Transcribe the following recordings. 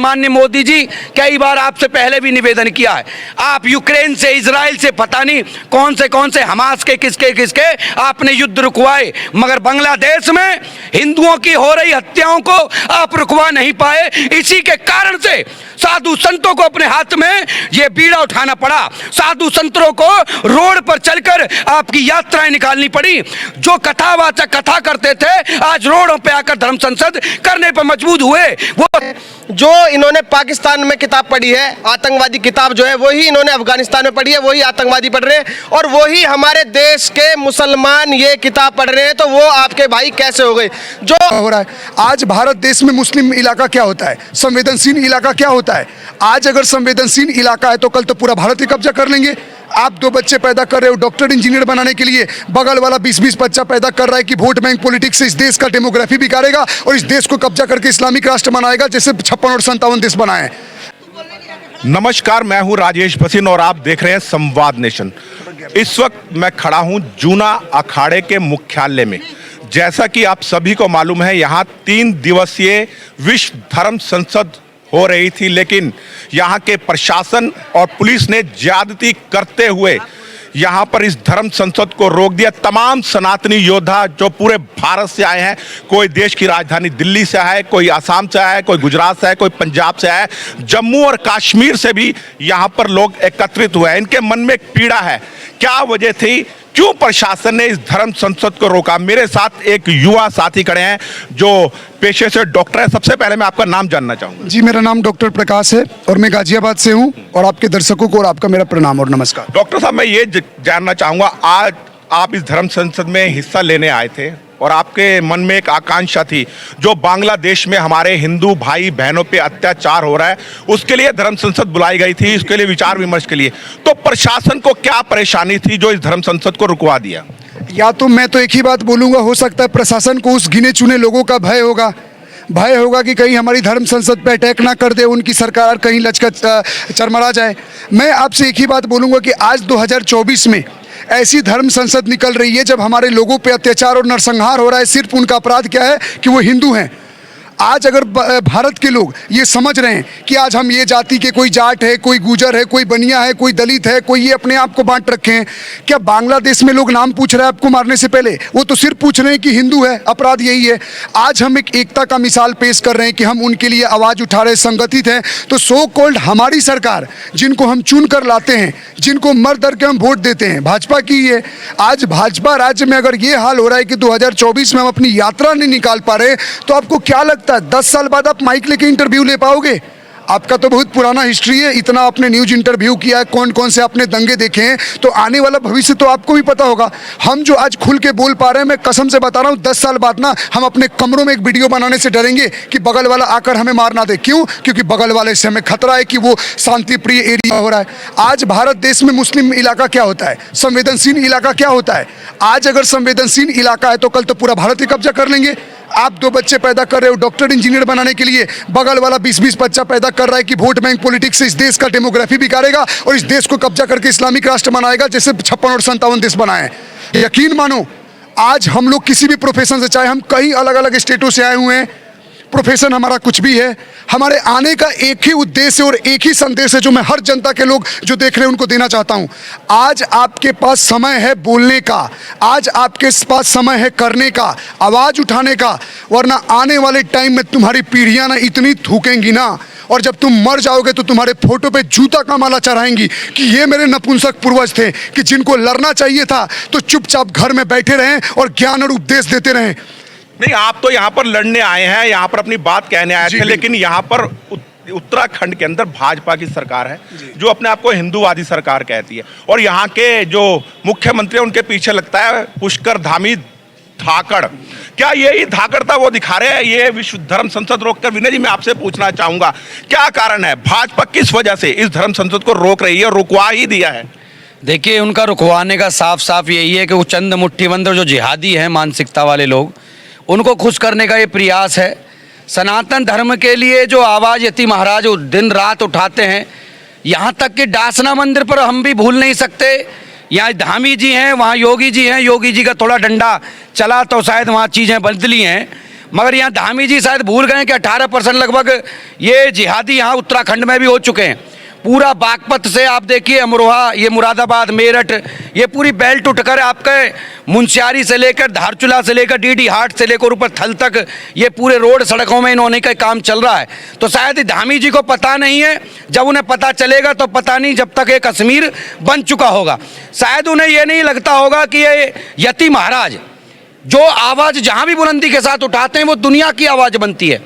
माननीय मोदी जी, कई बार आपसे पहले भी निवेदन किया है, आप यूक्रेन से, इजराइल से, पता नहीं कौन से हमास के किसके आपने युद्ध रुकवाए, मगर बांग्लादेश में हिंदुओं की हो रही हत्याओं को आप रुकवा नहीं पाए। इसी के कारण से साधु संतों को अपने हाथ में यह बीड़ा उठाना पड़ा। साधु संतों को रोड पर चलकर आपकी यात्राएं निकालनी पड़ी। जो कथावाचक कथा करते थे, आज रोडों पे आकर धर्म संसद करने पर मजबूर हुए। वो जो इन्होंने पाकिस्तान में किताब पढ़ी है, आतंकवादी किताब जो है, वही इन्होंने अफगानिस्तान में पढ़ी है, वही आतंकवादी पढ़ रहे हैं, और वही हमारे देश के मुसलमान ये किताब पढ़ रहे हैं, तो वो आपके भाई कैसे हो गए? जो हो रहा है आज भारत देश में, मुस्लिम इलाका क्या होता है, संवेदनशील इलाका क्या होता है। आज अगर संवेदनशील इलाका है तो कल तो पूरा भारत ही कब्जा कर लेंगे। आप 2 बच्चे पैदा कर रहे हो डॉक्टर इंजीनियर बनाने के लिए, बगल वाला 20-20 बच्चा पैदा कर रहा है कि वोट बैंक पॉलिटिक्स से इस देश का डेमोग्राफी बिगाड़ेगा और इस देश को कब्जा करके इस्लामिक राष्ट्र बनाएगा, जैसे 56 और 57 देश बनाए। नमस्कार, मैं हूं राजेश भसीन और आप देख रहे हैं संवाद नेशन। इस वक्त मैं खड़ा हूं जूना अखाड़े के मुख्यालय में। जैसा कि आप सभी को मालूम है, यहाँ 3 दिवसीय विश्व धर्म संसद हो रही थी, लेकिन यहाँ के प्रशासन और पुलिस ने ज्यादती करते हुए यहाँ पर इस धर्म संसद को रोक दिया। तमाम सनातनी योद्धा जो पूरे भारत से आए हैं, कोई देश की राजधानी दिल्ली से आए, कोई असम से आए, कोई गुजरात से आए, कोई पंजाब से आए, जम्मू और कश्मीर से भी यहाँ पर लोग एकत्रित हुए हैं। इनके मन में एक पीड़ा है, क्या वजह थी, क्यों प्रशासन ने इस धर्म संसद को रोका? मेरे साथ एक युवा साथी खड़े हैं जो पेशे से डॉक्टर है। सबसे पहले मैं आपका नाम जानना चाहूंगा। जी, मेरा नाम डॉक्टर प्रकाश है और मैं गाजियाबाद से हूं, और आपके दर्शकों को और आपका मेरा प्रणाम और नमस्कार। डॉक्टर साहब, मैं ये जानना चाहूंगा, आज आप इस धर्म संसद में हिस्सा लेने आए थे और आपके मन में एक आकांक्षा थी, जो बांग्लादेश में हमारे हिंदू भाई बहनों पे अत्याचार हो रहा है, उसके लिए धर्म संसद बुलाई गई थी, उसके लिए विचार विमर्श के लिए। तो प्रशासन को क्या परेशानी थी जो इस धर्म संसद को रुकवा दिया? या तो मैं तो एक ही बात बोलूंगा, हो सकता है प्रशासन को उस गिने चुने लोगों का भय होगा कि कहीं हमारी धर्म संसद पे अटैक ना कर दे, उनकी सरकार कहीं लचक चरमरा जाए। मैं आपसे एक ही बात बोलूंगा कि आज 2024 में ऐसी धर्म संसद निकल रही है जब हमारे लोगों पे अत्याचार और नरसंहार हो रहा है। सिर्फ उनका अपराध क्या है कि वो हिंदू हैं। आज अगर भारत के लोग ये समझ रहे हैं कि आज हम ये जाति के, कोई जाट है, कोई गुजर है, कोई बनिया है, कोई दलित है, कोई ये अपने आप को बांट रखे हैं, क्या बांग्लादेश में लोग नाम पूछ रहे हैं आपको मारने से पहले? वो तो सिर्फ पूछ रहे हैं कि हिंदू है, अपराध यही है। आज हम एक एकता का मिसाल पेश कर रहे हैं कि हम उनके लिए आवाज़ उठा रहे, संगठित हैं। तो सो कॉल्ड हमारी सरकार, जिनको हम चुन कर लाते हैं, जिनको मर दर के हम वोट देते हैं, भाजपा की है। आज भाजपा राज्य में अगर ये हाल हो रहा है कि 2024 में हम अपनी यात्रा नहीं निकाल पा रहे, तो आपको क्या लगता है 10 साल बाद आप माइक लेके इंटरव्यू ले पाओगे? आपका तो बहुत पुराना हिस्ट्री है, इतना आपने न्यूज इंटरव्यू किया है, कौन से आपने दंगे देखे हैं, तो आने वाला भविष्य तो आपको भी पता होगा। हम जो आज खुल के बोल पा रहे हैं, मैं कसम से बता रहा हूँ, 10 साल बाद ना हम अपने कमरों में एक वीडियो बनाने से डरेंगे कि बगल वाला आकर हमें मार ना दे। क्यों? क्योंकि बगल वाले से हमें खतरा है कि वो शांति प्रिय एरिया हो रहा है। आज भारत देश में मुस्लिम इलाका क्या होता है, संवेदनशील इलाका क्या होता है। आज अगर संवेदनशील इलाका है तो कल तो पूरा भारत ही कब्जा कर लेंगे। आप 2 बच्चे पैदा कर रहे हो डॉक्टर इंजीनियर बनाने के लिए, बगल वाला 20-20 बच्चा पैदा कर रहा है कि वोट बैंक पॉलिटिक्स से इस देश का डेमोग्राफी बिगाड़ेगा और इस देश को कब्जा करके इस्लामिक राष्ट्र बनाएगा, जैसे 56 और 57 देश बनाए। यकीन मानो, आज हम लोग किसी भी प्रोफेशन से, चाहे हम कई अलग अलग स्टेटों से आए हुए हैं, प्रोफेशन हमारा कुछ भी है, हमारे आने का एक ही उद्देश्य और एक ही संदेश है जो मैं हर जनता के लोग जो देख रहे हैं उनको देना चाहता हूं। आज आपके पास समय है बोलने का, आज आपके पास समय है करने का, आवाज उठाने का, वरना आने वाले टाइम में तुम्हारी पीढ़ियां ना इतनी थूकेंगी ना, और जब तुम मर जाओगे तो तुम्हारे फोटो पे जूता का माला चढ़ाएंगी कि ये मेरे नपुंसक पूर्वज थे, कि जिनको लड़ना चाहिए था तो चुपचाप घर में बैठे रहें और ज्ञान और उपदेश देते रहें। नहीं, आप तो यहाँ पर लड़ने आए हैं, यहाँ पर अपनी बात कहने आए थे, लेकिन यहाँ पर उत्तराखंड के अंदर भाजपा की सरकार है जो अपने आप को हिंदूवादी सरकार कहती है, और यहाँ के जो मुख्यमंत्री उनके पीछे लगता है पुष्कर धामी धाकड़। क्या यही धाकड़ता वो दिखा रहे हैं ये विश्व धर्म संसद रोककर? विनय जी, मैं आपसे पूछना चाहूंगा, क्या कारण है, भाजपा किस वजह से इस धर्म संसद को रोक रही है, रुकवा ही दिया है? देखिए, उनका रुकवाने का साफ साफ यही है कि वो चंद मुट्ठीबंद जो जिहादी हैं, मानसिकता वाले लोग, उनको खुश करने का ये प्रयास है। सनातन धर्म के लिए जो आवाज़ यति महाराज दिन रात उठाते हैं, यहाँ तक कि डासना मंदिर पर हम भी भूल नहीं सकते, यहाँ धामी जी हैं, वहाँ योगी जी हैं, योगी जी का थोड़ा डंडा चला तो शायद वहाँ चीज़ें बदली हैं, मगर यहाँ धामी जी शायद भूल गए कि 18% लगभग ये जिहादी यहाँ उत्तराखंड में भी हो चुके हैं। पूरा बागपत से आप देखिए अमरोहा, ये मुरादाबाद, मेरठ, ये पूरी बेल्ट उठकर आपके मुंशियारी से लेकर धारचूला से लेकर डीडी हाट से लेकर ऊपर थल तक ये पूरे रोड सड़कों में इन्होंने का काम चल रहा है। तो शायद धामी जी को पता नहीं है, जब उन्हें पता चलेगा तो पता नहीं जब तक ये कश्मीर बन चुका होगा। शायद उन्हें ये नहीं लगता होगा कि ये यति महाराज जो आवाज़ जहाँ भी बुलंदी के साथ उठाते हैं वो दुनिया की आवाज़ बनती है।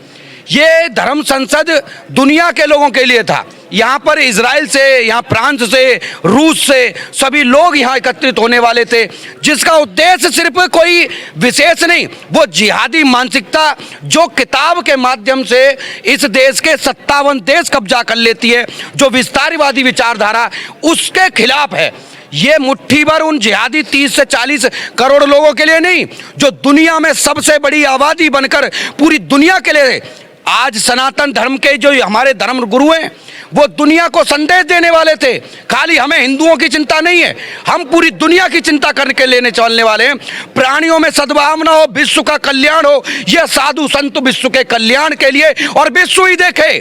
ये धर्म संसद दुनिया के लोगों के लिए था। यहाँ पर इजराइल से, यहाँ फ्रांस से, रूस से सभी लोग यहाँ एकत्रित होने वाले थे, जिसका उद्देश्य सिर्फ कोई विशेष नहीं, वो जिहादी मानसिकता जो किताब के माध्यम से इस देश के 57 देश कब्जा कर लेती है, जो विस्तारवादी विचारधारा, उसके खिलाफ है। ये मुट्ठी भर उन जिहादी 30 से 40 करोड़ लोगों के लिए नहीं, जो दुनिया में सबसे बड़ी आबादी बनकर पूरी दुनिया के लिए आज सनातन धर्म के जो हमारे धर्म गुरु हैं वो दुनिया को संदेश देने वाले थे। खाली हमें हिंदुओं की चिंता नहीं है, हम पूरी दुनिया की चिंता करके लेने चलने वाले हैं। प्राणियों में सद्भावना हो, विश्व का कल्याण हो, यह साधु संत विश्व के कल्याण के लिए, और विश्व ही देखे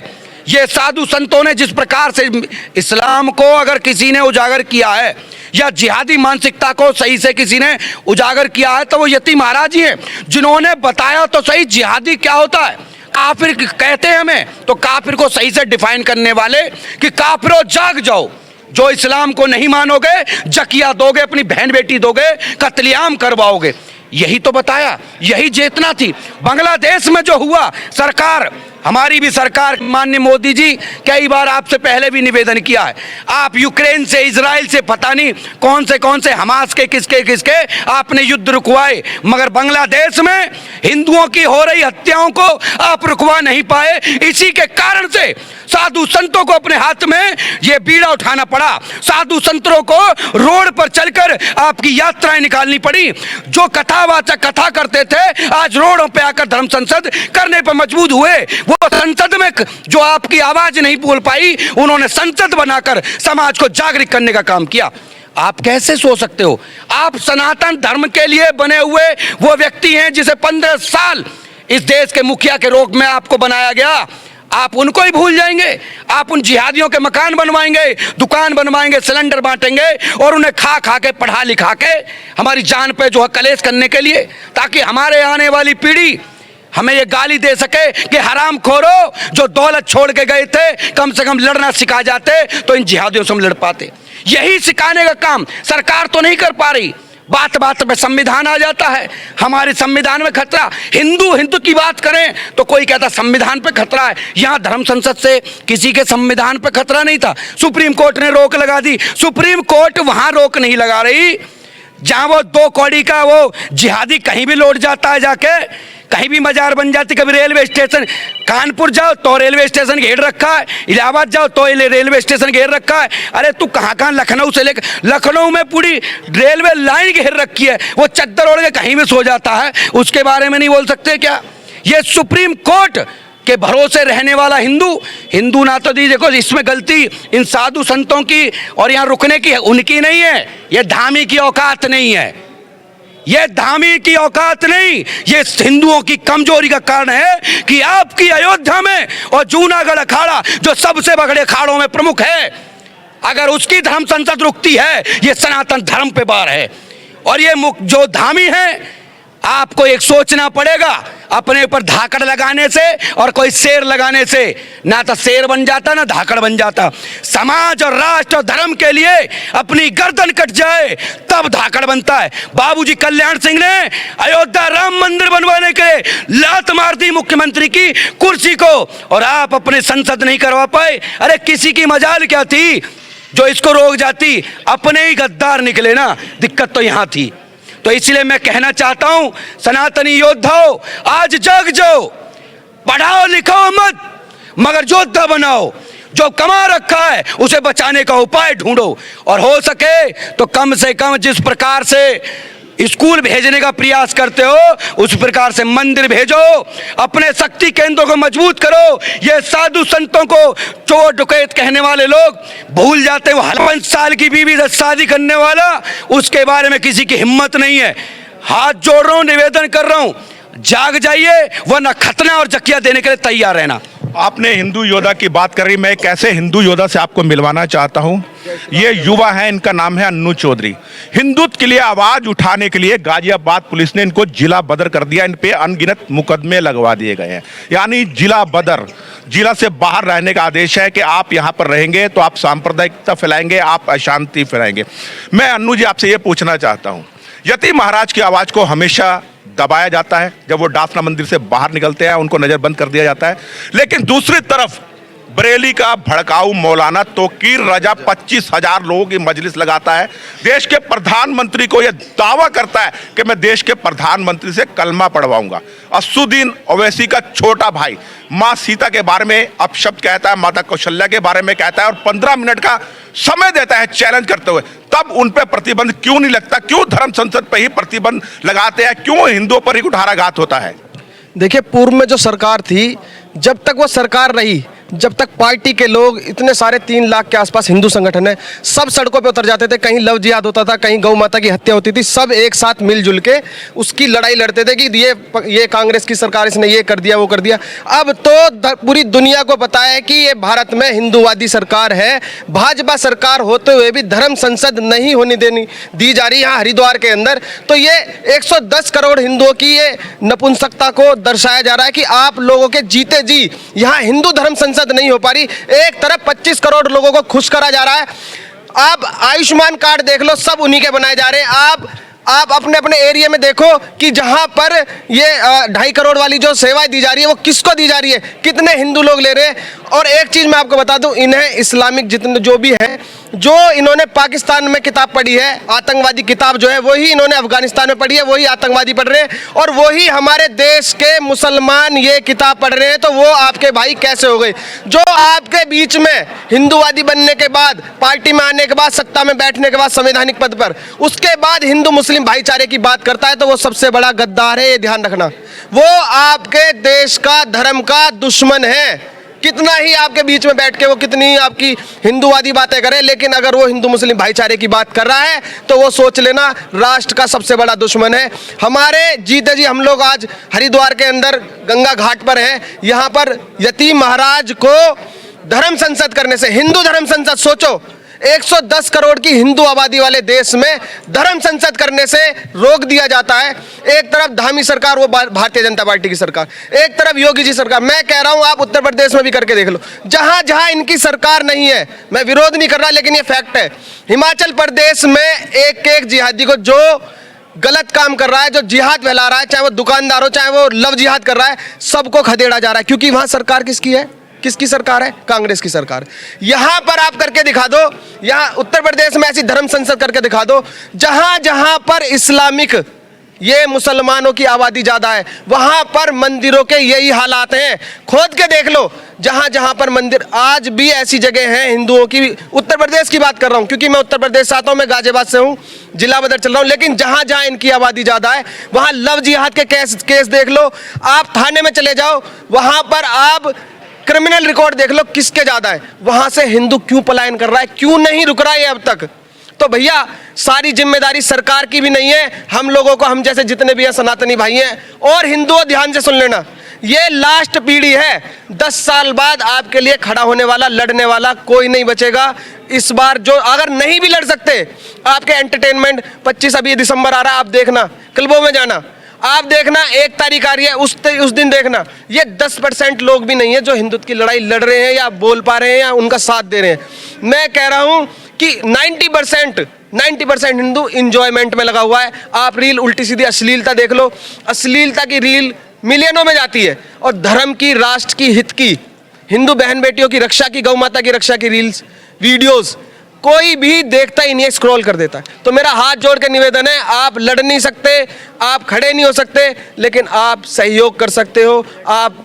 ये साधु संतों ने जिस प्रकार से इस्लाम को अगर किसी ने उजागर किया है या जिहादी मानसिकता को सही से किसी ने उजागर किया है तो वो यति महाराज ही हैं, जिन्होंने बताया तो सही जिहादी क्या होता है। काफिर कहते हैं हमें, तो काफिर को सही से डिफाइन करने वाले कि काफिरों जाग जाओ, जो इस्लाम को नहीं मानोगे, जकिया दोगे, अपनी बहन बेटी दोगे, कत्लेआम करवाओगे। यही तो बताया, यही चेतना थी। बांग्लादेश में जो हुआ, सरकार, हमारी भी सरकार, माननीय मोदी जी, कई बार आपसे पहले भी निवेदन किया है, आप यूक्रेन से, इजराइल से, पता नहीं कौन से हमास के किसके आपने युद्ध रुकवाए, मगर बांग्लादेश में हिंदुओं की हो रही हत्याओं को आप रुकवा नहीं पाए। इसी के कारण से साधु संतों को अपने हाथ में ये बीड़ा उठाना पड़ा, साधु संतों को रोड पर चलकर आपकी यात्राएं निकालनी पड़ी। जो कथावाचक कथा करते थे आज रोडों पे आकर धर्म संसद करने पर मजबूर हुए। वो संसद में जो आपकी आवाज नहीं बोल पाई, उन्होंने संसद बनाकर समाज को जागरूक करने का काम किया। आप कैसे सोच सकते हो? आप सनातन धर्म के लिए बने हुए वो व्यक्ति हैं जिसे 15 साल इस देश के मुखिया के रूप में आपको बनाया गया, आप उनको ही भूल जाएंगे? आप उन जिहादियों के मकान बनवाएंगे, दुकान बनवाएंगे, सिलेंडर बांटेंगे और उन्हें खा के पढ़ा लिखा के हमारी जान पे जो है कलेश करने के लिए, ताकि हमारे आने वाली पीढ़ी हमें ये गाली दे सके कि हराम खोरो, जो दौलत छोड़ के गए थे, कम से कम लड़ना सिखा जाते तो इन जिहादियों से हम लड़ पाते। यही सिखाने का काम सरकार तो नहीं कर पा रही। बात बात पे संविधान आ जाता है, हमारे संविधान में खतरा। हिंदू की बात करें तो कोई कहता संविधान पे खतरा है। यहाँ धर्म संसद से किसी के संविधान पे खतरा नहीं था, सुप्रीम कोर्ट ने रोक लगा दी। सुप्रीम कोर्ट वहां रोक नहीं लगा रही जहां वो 2 कौड़ी का वो जिहादी कहीं भी लौट जाता है, जाके कहीं भी मजार बन जाती। कभी रेलवे स्टेशन, कानपुर जाओ तो रेलवे स्टेशन घेर रखा है, इलाहाबाद जाओ तो रेलवे स्टेशन घेर रखा है। अरे तू कहाँ लखनऊ से लेकर, लखनऊ में पूरी रेलवे लाइन घेर रखी है, वो चद्दर ओढ़ के कहीं भी सो जाता है, उसके बारे में नहीं बोल सकते क्या? ये सुप्रीम कोर्ट के भरोसे रहने वाला हिंदू ना तो दी। देखो इसमें गलती इन साधु संतों की और यहाँ रुकने की है, उनकी नहीं है। ये धामी की औकात नहीं है, ये धामी की औकात नहीं, ये हिंदुओं की कमजोरी का कारण है कि आपकी अयोध्या में और जूनागढ़ अखाड़ा जो सबसे बड़े अखाड़ों में प्रमुख है, अगर उसकी धर्म संसद रुकती है, ये सनातन धर्म पे बार है। और ये जो धामी है, आपको एक सोचना पड़ेगा अपने ऊपर धाकड़ लगाने से और कोई शेर लगाने से। ना तो शेर बन जाता ना धाकड़ बन जाता। समाज और राष्ट्र और धर्म के लिए अपनी गर्दन कट जाए तब धाकड़ बनता है। बाबूजी कल्याण सिंह ने अयोध्या राम मंदिर बनवाने के लात मार दी मुख्यमंत्री की कुर्सी को, और आप अपने संसद नहीं करवा पाए। अरे किसी की मजाल क्या थी जो इसको रोक जाती? अपने ही गद्दार निकले ना, दिक्कत तो यहां थी। तो इसलिए मैं कहना चाहता हूं, सनातनी योद्धाओं, आज जाग जाओ, पढ़ाओ लिखाओ मत, मगर योद्धा बनाओ। जो कमा रखा है उसे बचाने का उपाय ढूंढो, और हो सके तो कम से कम जिस प्रकार से स्कूल भेजने का प्रयास करते हो उस प्रकार से मंदिर भेजो, अपने शक्ति केंद्रों को मजबूत करो। ये साधु संतों को चोर डकैत कहने वाले लोग भूल जाते, वो 5 साल की बीवी से शादी करने वाला, उसके बारे में किसी की हिम्मत नहीं है। हाथ जोड़ रहा हूं, निवेदन कर रहा हूं, जाग जाइए, वरना खतना और जकिया देने के लिए तैयार रहना। आपने हिंदू योद्धा की बात करी, मैं एक ऐसे हिंदू योद्धा से आपको मिलवाना चाहता हूं। ये युवा है, इनका नाम है अन्नू चौधरी। हिंदुत्व के लिए आवाज उठाने के लिए गाजियाबाद पुलिस ने इनको जिला बदर कर दिया। इन पे अनगिनत मुकदमे लगवा दिए गए हैं। यानी जिला बदर, जिला से बाहर रहने का आदेश है कि आप यहाँ पर रहेंगे तो आप सांप्रदायिकता फैलाएंगे, आप अशांति फैलाएंगे। मैं अन्नू जी आपसे ये पूछना चाहता हूँ, यति महाराज की आवाज को हमेशा दबाया जाता है, जब वो डाफना मंदिर से बाहर निकलते हैं उनको नजरबंद कर दिया जाता है, लेकिन दूसरी तरफ बरेली का भड़काऊ मौलाना तोकीर रजा 25,000 लोगों की मजलिस लगाता है। देश के प्रधानमंत्री को यह दावा करता है कि मैं देश के प्रधानमंत्री से कलमा पढ़वाऊंगा। असुद्दीन ओवैसी का छोटा भाई मां सीता के बारे में अपशब्द कहता है, माता कौशल्या के बारे में कहता है और 15 मिनट का समय देता है चैलेंज करते हुए। तब उन पे प्रतिबंध क्यों नहीं लगता? क्यों धर्म संसद पे ही प्रतिबंध लगाते हैं? क्यों हिंदुओं पर ही कुठाराघात होता है? देखिए, पूर्व में जो सरकार थी, जब तक वो सरकार रही, जब तक पार्टी के लोग, इतने सारे 3 लाख के आसपास हिंदू संगठन है, सब सड़कों पे उतर जाते थे। कहीं लव जिहाद होता था, कहीं गौ माता की हत्या होती थी, सब एक साथ मिलजुल के उसकी लड़ाई लड़ते थे कि ये कांग्रेस की सरकार, इसने ये कर दिया, वो कर दिया। अब तो पूरी दुनिया को पता है कि ये भारत में हिंदूवादी सरकार है। भाजपा सरकार होते हुए भी धर्म संसद नहीं होने दी जा रही यहाँ हरिद्वार के अंदर। तो ये 110 करोड़ हिंदुओं की ये नपुंसकता को दर्शाया जा रहा है कि आप लोगों के जीते जी यहाँ हिंदू धर्म संसद नहीं हो पा रही। एक तरफ 25 करोड़ लोगों को खुश करा जा रहा है। आप आयुष्मान कार्ड देख लो, सब उन्हीं के बनाए जा रहे हैं। आप अपने अपने एरिया में देखो कि जहां पर ये 2.5 करोड़ वाली जो सेवाएं दी जा रही है वो किसको दी जा रही है, कितने हिंदू लोग ले रहे हैं। और एक चीज मैं आपको बता दूं, इन्हें इस्लामिक जितने जो भी है, जो इन्होंने पाकिस्तान में किताब पढ़ी है, आतंकवादी किताब जो है वही इन्होंने अफगानिस्तान में पढ़ी है, वही आतंकवादी पढ़ रहे हैं। और वही हमारे देश के मुसलमान ये किताब पढ़ रहे हैं। तो वो आपके भाई कैसे हो गए? जो आपके बीच में हिंदूवादी बनने के बाद, पार्टी में आने के बाद, सत्ता में बैठने के बाद, संवैधानिक पद पर, उसके बाद हिंदू मुस्लिम भाईचारे की बात करता है, तो वो सबसे बड़ा गद्दार है। ये ध्यान रखना, वो आपके देश का, धर्म का दुश्मन है। कितना ही आपके बीच में बैठ के वो कितनी ही आपकी हिंदूवादी बातें करे, लेकिन अगर वो हिंदू मुस्लिम भाईचारे की बात कर रहा है तो वो सोच लेना राष्ट्र का सबसे बड़ा दुश्मन है। हमारे जीते जी हम लोग आज हरिद्वार के अंदर गंगा घाट पर हैं। यहाँ पर यतीम महाराज को धर्म संसद करने से, हिंदू धर्म संसद, सोचो 110 करोड़ की हिंदू आबादी वाले देश में धर्म संसद करने से रोक दिया जाता है। एक तरफ धामी सरकार, वो भारतीय जनता पार्टी की सरकार, एक तरफ योगी जी सरकार। मैं कह रहा हूं आप उत्तर प्रदेश में भी करके देख लो, जहां जहां इनकी सरकार नहीं है, मैं विरोध नहीं कर रहा लेकिन ये फैक्ट है। हिमाचल प्रदेश में एक जिहादी को जो गलत काम कर रहा है, जो जिहाद फैला रहा है, चाहे वो दुकानदार हो, चाहे वो लव जिहाद कर रहा है, सबको खदेड़ा जा रहा है। क्योंकि वहां सरकार किसकी है? किसकी सरकार है? कांग्रेस की सरकार। यहां पर आप करके दिखा दो, यहां उत्तर प्रदेश में ऐसी धर्म संसद करके दिखा दो जहां जहां पर इस्लामिक, ये मुसलमानों की आबादी ज्यादा है, वहां पर मंदिरों के यही हालात हैं। खोद के देख लो, जहां जहां पर मंदिर, आज भी ऐसी जगह हैं हिंदुओं की। उत्तर प्रदेश की बात कर रहा हूं क्योंकि मैं उत्तर प्रदेश से आता हूं, मैं गाजियाबाद से हूं, जिला बदर चल रहा हूं। लेकिन जहां जहां इनकी आबादी ज्यादा है, वहां लव जिहाद के केस देख लो। आप थाने में चले जाओ, वहां पर आप क्रिमिनल रिकॉर्ड देख लो, किसके ज्यादा है। वहां से हिंदू क्यों पलायन कर रहा है, क्यों नहीं रुक रहा है अब तक? तो भैया, सारी जिम्मेदारी सरकार की भी नहीं है, हम लोगों को, हम जैसे जितने भी हैं सनातनी भाई हैं। और हिंदुओं, ध्यान से सुन लेना, ये लास्ट पीढ़ी है। 10 साल बाद आपके लिए खड़ा होने वाला, लड़ने वाला कोई नहीं बचेगा। इस बार जो अगर नहीं भी लड़ सकते, आपके एंटरटेनमेंट 25 अभी दिसंबर आ रहा है, आप देखना, क्लबों में जाना, आप देखना, 1 तारीख आ रही है, उस दिन देखना, ये 10% लोग भी नहीं है जो हिंदुत्व की लड़ाई लड़ रहे हैं या बोल पा रहे हैं या उनका साथ दे रहे हैं। मैं कह रहा हूं कि 90% हिंदू इंजॉयमेंट में लगा हुआ है। आप रील उल्टी सीधी अश्लीलता देख लो, अश्लीलता की रील मिलियनों में जाती है। और धर्म की, राष्ट्र की, हित की, हिंदू बहन बेटियों की रक्षा की, गौ माता की रक्षा की रील्स, वीडियोस कोई भी देखता ही नहीं है, स्क्रॉल कर देता है। तो मेरा हाथ जोड़ के निवेदन है, आप लड़ नहीं सकते, आप खड़े नहीं हो सकते, लेकिन आप सहयोग कर सकते हो, आप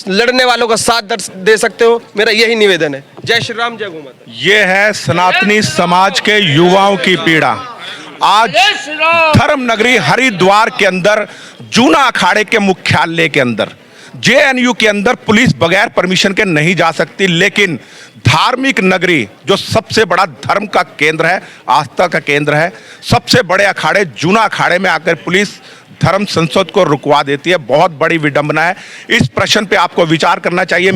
लड़ने वालों का साथ दे सकते हो। मेरा यही निवेदन है। जय श्री राम, जय गौ माता। ये है सनातनी समाज के युवाओं की पीड़ा। आज धर्म नगरी हरिद्वार के अंदर, जूना अखाड़े के मुख्यालय के अंदर, जेएनयू के अंदर पुलिस बगैर परमिशन के नहीं जा सकती, लेकिन धार्मिक नगरी, जो सबसे बड़ा धर्म का केंद्र है, आस्था का केंद्र है, सबसे बड़े अखाड़े, जूना अखाड़े में आकर पुलिस धर्म संसद को रुकवा देती है। बहुत बड़ी विडंबना है। इस प्रश्न पे आपको विचार करना चाहिए।